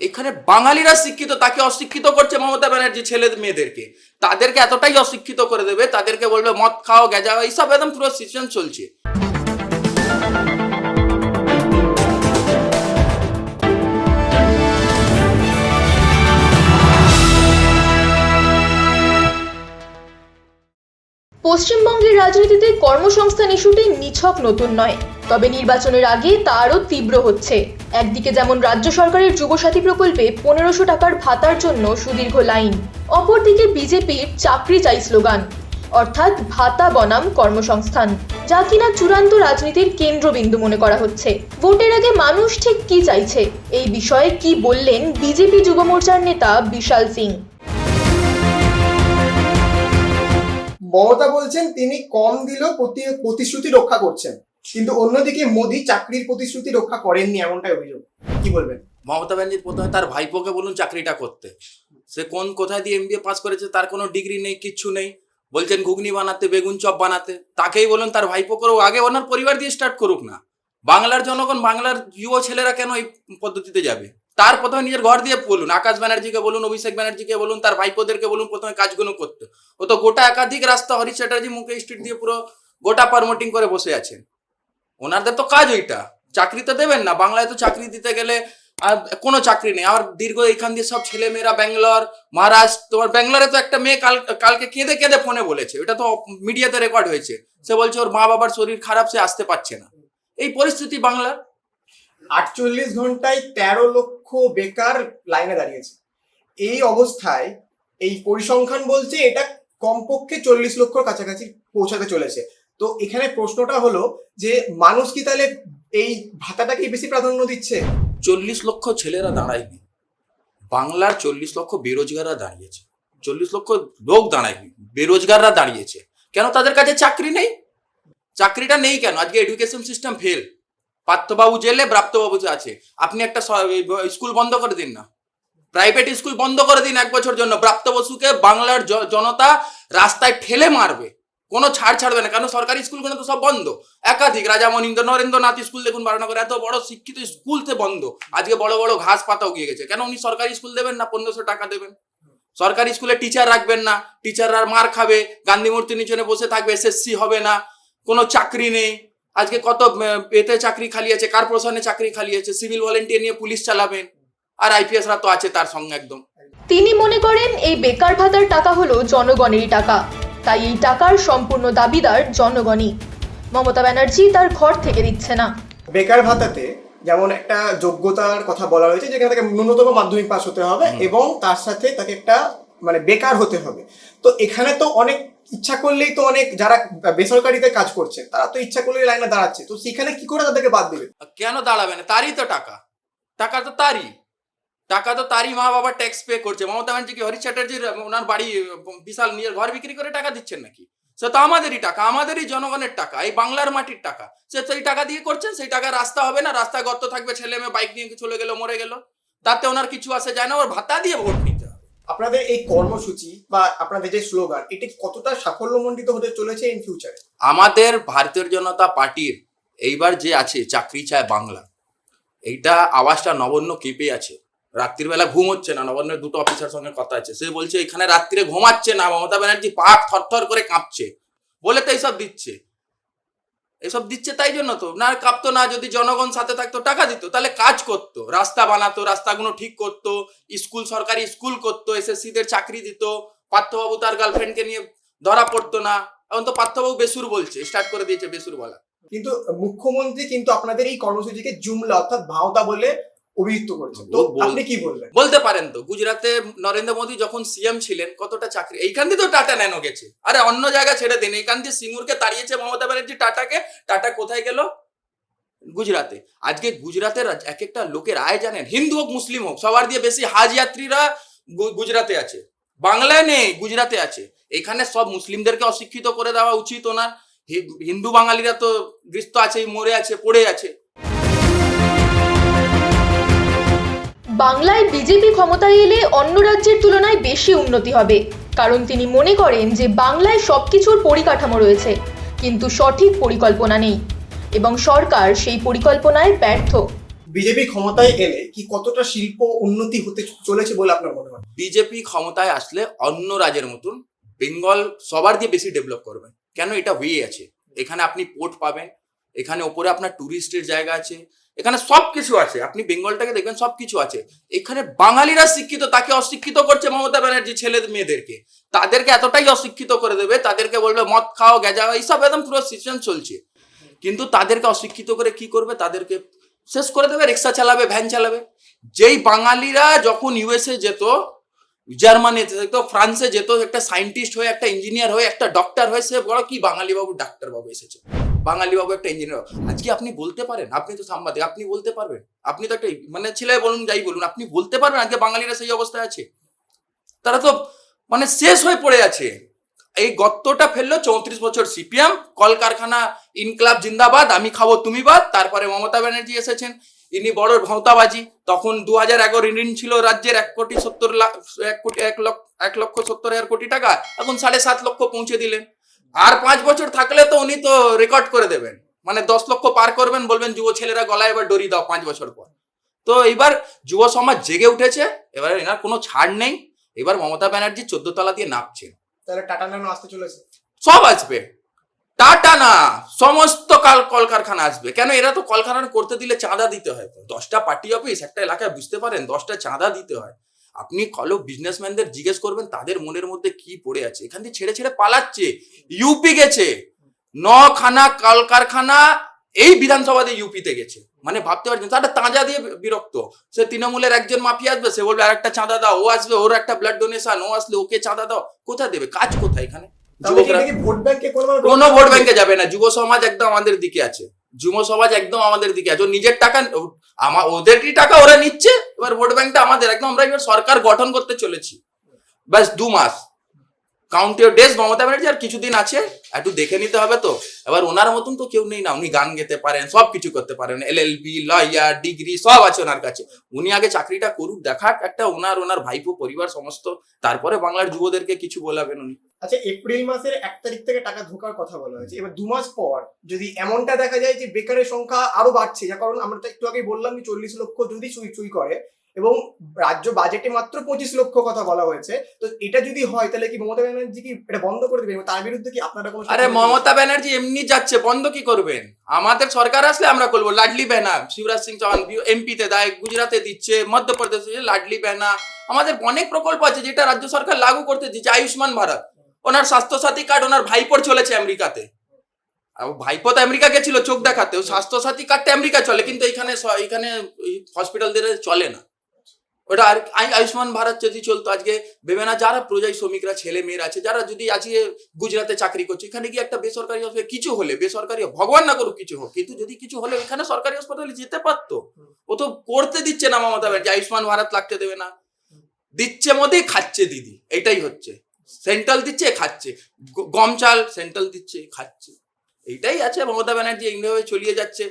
এখানে বাঙালিরা শিক্ষিত, তাকে অশিক্ষিত করছে মমতা ব্যানার্জি ছেলে মেয়েদেরকে, তাদেরকে এতটাই অশিক্ষিত করে দেবে, তাদেরকে বলবে মদ খাও গেজা খাও, এইসব একদম পুরো সিস্টেম চলছে। পশ্চিমবঙ্গের রাজনীতিতে কর্মসংস্থান ইস্যুটি নিছক নতুন নয়, তবে নির্বাচনের আগে তা আরও তীব্র হচ্ছে। একদিকে যেমন রাজ্য সরকারের যুবসাথী প্রকল্পে 1500 টাকার ভাতার জন্য সুদীর্ঘ লাইন, অপরদিকে বিজেপির চাকরি চাই স্লোগান, অর্থাৎ ভাতা বনাম কর্মসংস্থান, যা কিনা চূড়ান্ত রাজনীতির কেন্দ্রবিন্দু মনে করা হচ্ছে। ভোটের আগে মানুষ ঠিক কি চাইছে, এই বিষয়ে কি বললেন বিজেপি যুব মোর্চার নেতা বিশাল সিং। মমতা বলছেন তিনি কম দিলেও প্রতিশ্রুতি রক্ষা করছেন, কিন্তু অন্যদিকে মোদী চাকরির প্রতিশ্রুতি রক্ষা করেননি, এমনটাই অভিযোগ। কি বলবেন? মমতা ব্যানার্জি প্রথমে তার ভাইপোকে বলুন চাকরিটা করতে, সে কোথায় দিয়ে এমবিএ পাস করেছে, তার কোনো ডিগ্রি নেই, কিচ্ছু নেই, বলছেন ঘুগনি বানাতে, বেগুন চপ বানাতে। তাকেই বলুন তার ভাইপো করুক, আগে ওনার পরিবার দিয়ে স্টার্ট করুক না। বাংলার জনগণ, বাংলার যুব ছেলেরা কেন এই পদ্ধতিতে যাবে? তার প্রথমে নিজের ঘর দিয়ে বলুন, আকাশ ব্যানার্জিকে বলুন, অভিষেক ব্যানার্জিকে বলুন, তার ভাইপোদেরকে বলুন প্রথমে কাজগুলো করতে। ও তো গোটা একাধিক রাস্তা হরিশ চ্যাটার্জি মুখে স্ট্রিট দিয়ে পুরো গোটা পারমোটিং করে বসে আছেন। ওনাদের তো কাজ ওইটা, চাকরি তো দেবেন না। বাংলায় তো চাকরি দিতে গেলে আর কোনো চাকরি নেই। আর দীর্ঘ এখান দিয়ে সব ছেলে মেয়েরা ব্যাঙ্গালোর, মহারাষ্ট্র, তোমার ব্যাঙ্গালোরে তো একটা মেয়ে কালকে কেঁদে কেঁদে ফোনে বলেছে, ওটা তো মিডিয়াতে রেকর্ড হয়েছে, সে বলছে ওর মা বাবার শরীর খারাপ, সে আসতে পারছে না। এই পরিস্থিতি বাংলার। 48 ঘন্টায় 13 লক্ষ বেকার লাইনে দাঁড়িয়েছে। এই অবস্থায় এই পরিসংখ্যান বলছে এটা কমপক্ষে 40 লক্ষর কাছাকাছি পৌঁছাতে চলেছে। তো এখানে প্রশ্নটা হলো যে মানুষ কি তাহলে এই ভাতাটাকে বেশি প্রাধান্য দিচ্ছে? 40 লক্ষ ছেলেরা দাঁড়ায়নি, বাংলার 40 লক্ষ বেরোজগাররা দাঁড়িয়েছে। 40 লক্ষ লোক দাঁড়ায়নি, বেরোজগাররা দাঁড়িয়েছে। কেন? তাদের কাছে চাকরি নেই। চাকরিটা নেই কেন? আজকে এডুকেশন সিস্টেম ফেল। পার্থবাবু জেলে, প্রাপ্তবাবু আছে। আপনি একটা স্কুল বন্ধ করে দিন না, প্রাইভেট স্কুল বন্ধ করে দিন 1 বছর জন্য, প্রাপ্ত বসুকে বাংলার জনতা রাস্তায় ঠেলে মারবে, কোনো ছাড় ছাড়বে না। কারণ সরকারি স্কুলগুলো তো সব বন্ধ, একাধিক রাজামণি নরেন্দ্রনাথ স্কুল দেখুন বারণগর, এত বড় শিক্ষিত স্কুলতে বন্ধ। আজকে বড় বড় ঘাস পাতা উগিয়ে গেছে। কেন? উনি সরকারি স্কুল দেবেন না, 1500 টাকা দেবেন। সরকারি স্কুলে টিচার রাখবেন না, টিচাররা মার খাবে, গান্ধী মূর্তির নিচনে বসে থাকবে, এসএসসি হবে না, কোনো চাকরি নেই। আজকে কত এতে চাকরি খালি আছে, কর্পোরেশনে চাকরি খালি আছে, সিভিল ভলেন্টিয়ার নিয়ে পুলিশ চালাবেন, আর আইপিএসরা তো আছে তার সঙ্গে একদম। তিনি মনে করেন এই বেকার ভাতার টাকা হলো জনগণেরই টাকা, তাই এই টাকার সম্পূর্ণ দাবিদার জনগণই। মমতা ব্যানার্জি তার ঘর থেকে দিচ্ছে না। বেকার ভাতাতে যেমন একটা যোগ্যতার কথা বলা হয়েছে, যেখানে তাকে ন্যূনতম মাধ্যমিক পাস হতে হবে এবং তার সাথে তাকে একটা বেকার হতে হবে। তো এখানে তো অনেক ইচ্ছা করলেই তো অনেক যারা বেসরকারিতে কাজ করছে তারা তো ইচ্ছা করলেই লাইনে দাঁড়াচ্ছে, তো সেখানে কি করে তাদেরকে বাদ দিবে? কেন দাঁড়াবে না? তারই তো টাকা, টাকা তো তারই মা বাবা ট্যাক্স পে করছে। মমতা ব্যানার্জি কি হরিশ চ্যাটার্জির ওনার বাড়ি বিশাল নিজের ঘর বিক্রি করে টাকা দিচ্ছেন নাকি? সে তো আমাদেরই টাকা, আমাদেরই জনগণের টাকা, এই বাংলার মাটির টাকা। সে সেই টাকা দিয়ে করছেন, সেই টাকা রাস্তা হবে না, রাস্তায় গর্ত থাকবে, ছেলে মেয়ে বাইক নিয়ে চলে গেল, মরে গেল, তাতে ওনার কিছু আসে যায় না। ওর ভাতা দিয়ে ভোট নিতে হবে। আপনাদের এই কর্মসূচি বা আপনাদের যে স্লোগান, এটা কতটা সাফল্যমণ্ডিত হতে চলেছে ইন ফিউচারে? আমাদের ভারতীয় জনতা পার্টির এইবার যে আছে চাকরি চায় বাংলা, এইটা আওয়াজটা নবান্ন কেঁপে আছে। রাত্রিবেলা ঘুম হচ্ছে না, নবান্নের 2টো অফিসার সঙ্গে কথা আছে, সে বলছে এখানে রাত্রিরে ঘুমাচ্ছে না, মমতা ব্যানার্জি পাক থরথর করে কাঁপছে বলে তো এইসব দিচ্ছে। তাই জন্য তো না কাঁপতো না, যদি জনগণ সাথে থাকতো, টাকা দিত, তাহলে কাজ করতো, রাস্তা বানাতো, রাস্তাগুলো ঠিক করতো, স্কুল সরকারি স্কুল করতো, এসএসসিদের চাকরি দিত, পার্থবাবু তার গার্লফ্রেন্ডকে নিয়ে ধরা পড়তো না। এখন তো পার্থবাবু বেসুর বলছে, স্টার্ট করে দিয়েছে বেসুর বলা। কিন্তু মুখ্যমন্ত্রী কিন্তু আপনাদের এই কর্মসূচিকে জুমলা অর্থাৎ ভাওতা বলে অভিযুক্ত করেছেন, তো আপনি কি বলবেন? বলতে পারেন তো, গুজরাটে নরেন্দ্র মোদী যখন সিএম ছিলেন কতটা চাকরি এইখান দিয়ে তো টাটা ন্যানো গেছে। আরে অন্য জায়গা ছেড়ে দিন, এইখান দিয়ে সিঙ্গুরকে তাড়িয়েছে মমতা ব্যানার্জি টাটাকে। টাটা কোথায় গেল? গুজরাটে। আজকে গুজরাটের এক একটা লোকের আয় জানেন? হিন্দু হোক মুসলিম হোক, সবার দিয়ে বেশি হাজ যাত্রীরা গুজরাটে আছে, বাংলায় নেই, গুজরাটে আছে। এখানে সব মুসলিমদেরকে অশিক্ষিত করে দেওয়া উচিত ওনার। হিন্দু বাঙালিরা তো গ্রস্ত আছে, মরে আছে, পড়ে আছে। বাংলায় বিজেপি ক্ষমতায় এলে অন্য রাজ্যের তুলনায় বেশি উন্নতি হবে, কারণ তিনি মনে করেন যে বাংলায় সবকিছুর পরিকাঠামো রয়েছে, কিন্তু সঠিক পরিকল্পনা নেই এবং সরকার সেই পরিকল্পনায় ব্যর্থ। বিজেপি ক্ষমতায় এলে কি কতটা শিল্প উন্নতি হতে চলেছে বলে আপনার মনে হয়? বিজেপি ক্ষমতায় আসলে অন্য রাজ্যের মতন বেঙ্গল সবার দিয়ে বেশি ডেভেলপ করবে। কেন? এটা হয়ে আছে। এখানে আপনি পোর্ট পাবেন, এখানে ওপরে আপনার টুরিস্টের জায়গা আছে, এখানে সব কিছু আছে। আপনি বেঙ্গলটাকে দেখবেন সব কিছু আছে। এখানে বাঙালিরা শিক্ষিত, তাকে অশিক্ষিত করছে মমতা ব্যানার্জি ছেলে মেয়েদেরকে। তাদেরকে এতটাই অশিক্ষিত করে দেবে, তাদেরকে বলবে মদ খাও, গেজা খাও, এইসব একদম পুরো সিস্টেম চলছে। কিন্তু তাদেরকে অশিক্ষিত করে কি করবে? তাদেরকে শেষ করে দেবে, রিক্সা চালাবে, ভ্যান চালাবে। যেই বাঙালিরা যখন ইউএসএ যেত, জার্মানিতে যেত, ফ্রান্সে যেত, একটা সায়েন্টিস্ট হয়ে, একটা ইঞ্জিনিয়ার হয়ে, একটা ডক্টর হয়ে, সে বড় কি বাঙালি বাবু ডাক্তার বাবু এসেছে, বাঙালি বাবু একটা ইঞ্জিনিয়ার। আজকে আপনি বলতে পারেন, আপনি তো সাংবাদিক, আপনি বলতে পারবেন, আপনি তো একটা মানে ছেলে বলুন যাই বলুন, আপনি বলতে পারবেন আজকে বাঙালিরা সেই অবস্থায় আছে? তারা তো মানে শেষ হয়ে পড়ে আছে। এই গর্তটা ফেললো 34 বছর সিপিএম, কলকারখানা ইনকলাব জিন্দাবাদ, আমি খাবো তুমি বাদ। তারপরে মমতা ব্যানার্জি এসেছেন, ইনি বড় ভাওতাবাজি। তখন 2011 ঋণ ছিল রাজ্যের 1,70,000,000 টাকা, এখন 7.5 লক্ষ পৌঁছে দিলেন। আর 5 বছর থাকলে তো উনি তো রেকর্ড করে দেবেন, মানে 10 লক্ষ পার করবেন, বলবেন যুব ছেলেরা গলায় এবার দড়ি দাও 5 বছর পর। তো এবার যুব সমাজ জেগে উঠেছে, এবার এনার কোনো ছাড় নেই। এবার মমতা ব্যানার্জি 14 তলা দিয়ে নামছেন। তাহলে টাটা ন্যানো আসতে চলেছে? সব আসবে, টাটা না, সমস্ত কলকারখানা আসবে। কেন? এরা তো কলকারখানা করতে দিলে চাঁদা দিতে হয়। 10টা পার্টি অফিস একটা এলাকায়, বুঝতে পারেন, 10টা চাঁদা দিতে হয়। আপনি কলো বিজনেসম্যানদের জিজ্ঞেস করবেন তাদের মনের মধ্যে কি পড়ে আছে। এখান থেকে ছেড়ে ছেড়ে পালাচ্ছে, ইউপি গেছে, 9খানা কলকারখানা এই বিধানসভাতে ইউপিতে গেছে। মানে ভাবতে পারছেন, তারা তাজা দিয়ে বিরক্ত। সে তৃণমূলের একজন মাফিয়া আসবে, সে বলবে আর একটা চাঁদা দাও, ও আসবে, ওর একটা ব্লাড ডোনেশন, ও আসলে ওকে চাঁদা দাও। কোথায় দেবে? কাজ কোথায় এখানে? যুবকরা কোনো ভোট ব্যাংকে যাবে না। যুব সমাজ একদম আমাদের দিকে আছে, যুব সমাজ একদম আমাদের দিকে আছে। নিজের টাকা, ওদেরই টাকা ওরা নিচ্ছে, এবার ভোট ব্যাংকটা আমাদের। একদম আমরা এবার সরকার গঠন করতে চলেছি, ব্যাস 2 মাস count your days. Mamata Banerjee আর কিছুদিন আছে, একটু দেখে নিতে হবে। তো এবার ওনার মতন তো কেউ নেই না, উনি গান গেতে পারেন, সব কিছু করতে পারেন, এলএলবি, লয়ার, ডিগ্রি সব আছে ওনার কাছে। উনি আগে চাকরিটা করুক, দেখাক একটা ওনার ভাইপো পরিবার সমস্ত, তারপরে বাংলার যুবদেরকে কিছু বলাবেন উনি। আচ্ছা, এপ্রিল মাসের 1 তারিখ থেকে টাকা ঢোকার কথা বলা হয়েছে। এবার 2 মাস পর যদি এমনটা দেখা যায় যে বেকারের সংখ্যা আরো বাড়ছে, যার কারণ আমরা তো একটু আগে বললাম যে 40 লক্ষ যদি চুই করে, এবং রাজ্য বাজেটে মাত্র 25 লক্ষ কথা বলা হয়েছে, তো এটা যদি হয় তাহলে কি মমতা ব্যানার্জি কি এটা বন্ধ করে দেবে? তার বিরুদ্ধে কি আপনারা কোনো? আরে মমতা ব্যানার্জি এমনি যাচ্ছে, বন্ধ কি করবেন? আমাদের সরকার আসলে আমরা করবো। লাডলি বেনা, শিবরাজ সিং চৌহান এমপিতে দেয়, গুজরাটে দিচ্ছে, মধ্যপ্রদেশে লাডলি বেনা। আমাদের অনেক প্রকল্প আছে যেটা রাজ্য সরকার লাগু করতে দিচ্ছে। আয়ুষ্মান ভারত, ওনার স্বাস্থ্যসাথী কার্ড ওনার ভাইপোর চলেছে আমেরিকাতে। ভাইপো তো আমেরিকা গেছিল চোখ দেখাতে, ও স্বাস্থ্যসাথী কার্ডটা আমেরিকা চলে, কিন্তু এখানে হসপিটালদের চলে না। ওটা আর আয়ুষ্মান ভারত যদি চলতো, আজকে ভেবে না, যারা প্রজাই শ্রমিকরা ছেলে মেয়েরা আছে, যারা যদি আজকে গুজরাটে চাকরি করছে, এখানে গিয়ে একটা বেসরকারি হসপিটাল কিছু হলে, বেসরকারি ভগবান না করুক কিছু হোক, কিন্তু যদি কিছু হলে এখানে সরকারি হাসপাতালে যেতে পারতো। ও তো করতে দিচ্ছে না মমতা ব্যানার্জি, আয়ুষ্মান ভারত লাগতে দেবে না। দিচ্ছে মোদি, খাচ্ছে দিদি, এইটাই হচ্ছে। সেন্ট্রাল দিচ্ছে, খাচ্ছে, গম চাল সেন্ট্রাল দিচ্ছে, খাচ্ছে, এইটাই আছে। মমতা ব্যানার্জি এইভাবে চলিয়ে যাচ্ছে।